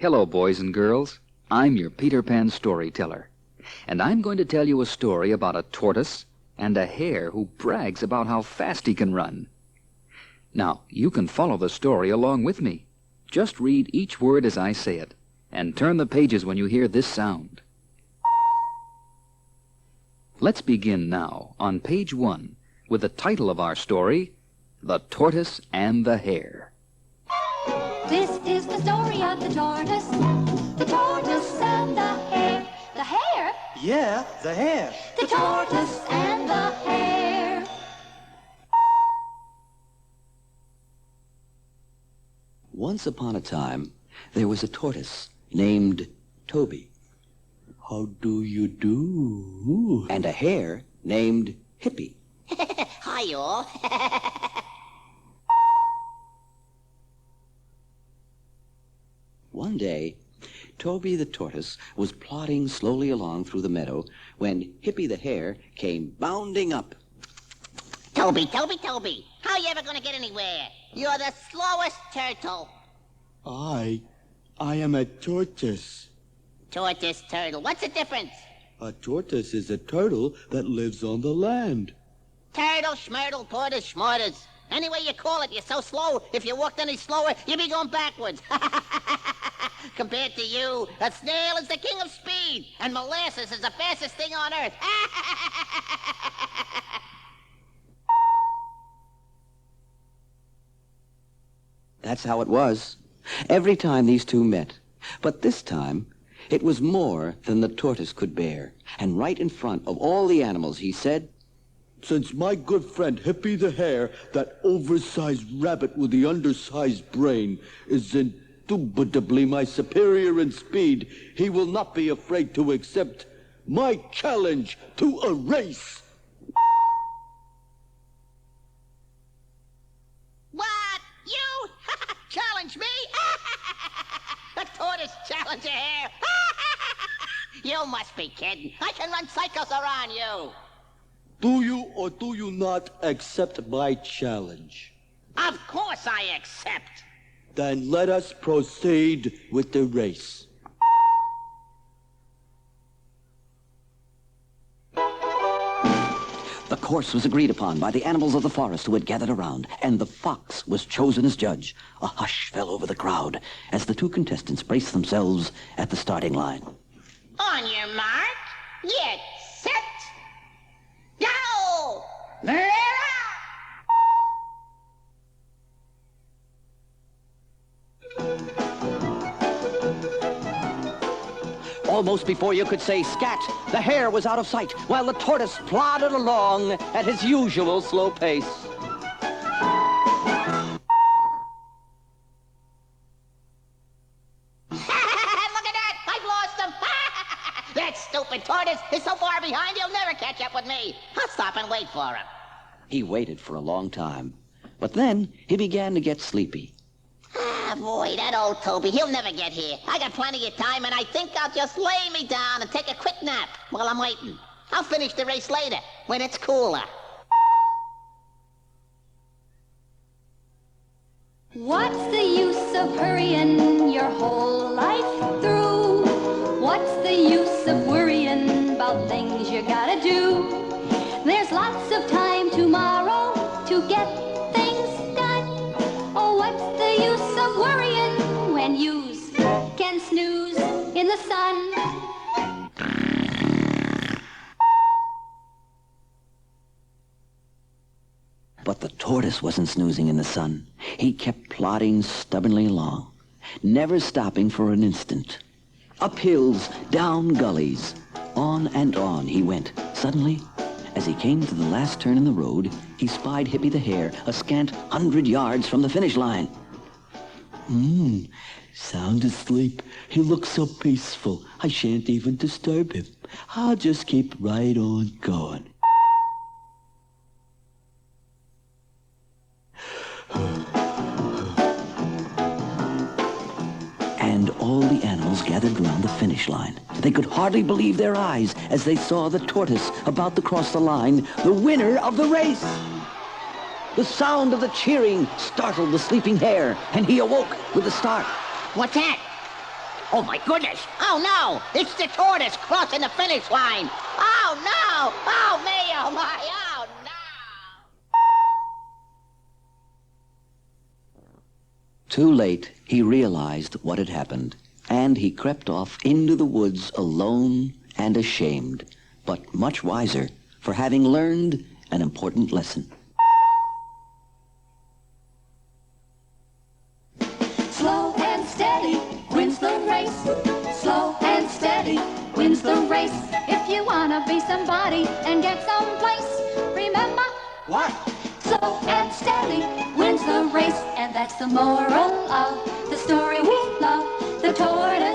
Hello, boys and girls. I'm your Peter Pan storyteller, and I'm going to tell you a story about a tortoise and a hare who brags about how fast he can run. Now, you can follow the story along with me. Just read each word as I say it, and turn the pages when you hear this sound. Let's begin now on page 1 with the title of our story, The Tortoise and the Hare. This is the story of the tortoise and the hare. The hare? Yeah, the hare. The tortoise and the hare. Once upon a time, there was a tortoise named Toby. How do you do? And a hare named Hippie. Hi, all. One day, Toby the tortoise was plodding slowly along through the meadow when Hippie the hare came bounding up. Toby, how you ever gonna get anywhere? You're the slowest turtle. I am a tortoise. Tortoise, turtle, what's the difference? A tortoise is a turtle that lives on the land. Turtle, schmurtle, tortoise, schmorters. Any way you call it, you're so slow, if you walked any slower, you'd be going backwards. Compared to you, a snail is the king of speed, and molasses is the fastest thing on earth. That's how it was, every time these two met. But this time, it was more than the tortoise could bear. And right in front of all the animals, he said, Since my good friend Hippie the hare, that oversized rabbit with the undersized brain, is indubitably my superior in speed, he will not be afraid to accept my challenge to a race. What? You? Challenge me? A tortoise challenge a hare? You must be kidding. I can run cycles around you. Do you or do you not accept my challenge? Of course I accept. Then let us proceed with the race. The course was agreed upon by the animals of the forest who had gathered around, and the fox was chosen as judge. A hush fell over the crowd as the two contestants braced themselves at the starting line. On your mark, get set, go! Almost before you could say scat, the hare was out of sight, while the tortoise plodded along at his usual slow pace. Look at that! I've lost him! That stupid tortoise is so far behind he'll never catch up with me. I'll stop and wait for him. He waited for a long time, but then he began to get sleepy. Ah, boy, that old Toby, he'll never get here. I got plenty of time, and I think I'll just lay me down and take a quick nap while I'm waiting. I'll finish the race later, when it's cooler. What's the use of hurrying your whole life through? What's the use of worrying about things you gotta do? There's lots of time tomorrow to get things done. Oh, what's the use of worrying when you can snooze in the sun? But the tortoise wasn't snoozing in the sun. He kept plodding stubbornly along, never stopping for an instant. Up hills, down gullies, on and on he went. Suddenly, as he came to the last turn in the road, he spied Hippie the hare a scant 100 yards from the finish line. Sound asleep. He looks so peaceful. I shan't even disturb him. I'll just keep right on going. And all the animals gathered around the finish line. They could hardly believe their eyes as they saw the tortoise about to cross the line, the winner of the race. The sound of the cheering startled the sleeping hare, and he awoke with a start. What's that? Oh, my goodness. Oh, no. It's the tortoise crossing the finish line. Oh, no. Oh, me. Oh, my. Oh, no. Too late, he realized what had happened, and he crept off into the woods alone and ashamed, but much wiser for having learned an important lesson. Slow and steady wins the race. Slow and steady wins the race. If you wanna be somebody and get someplace, remember What? slow and steady wins the race. And that's the moral of the story we love, the tortoise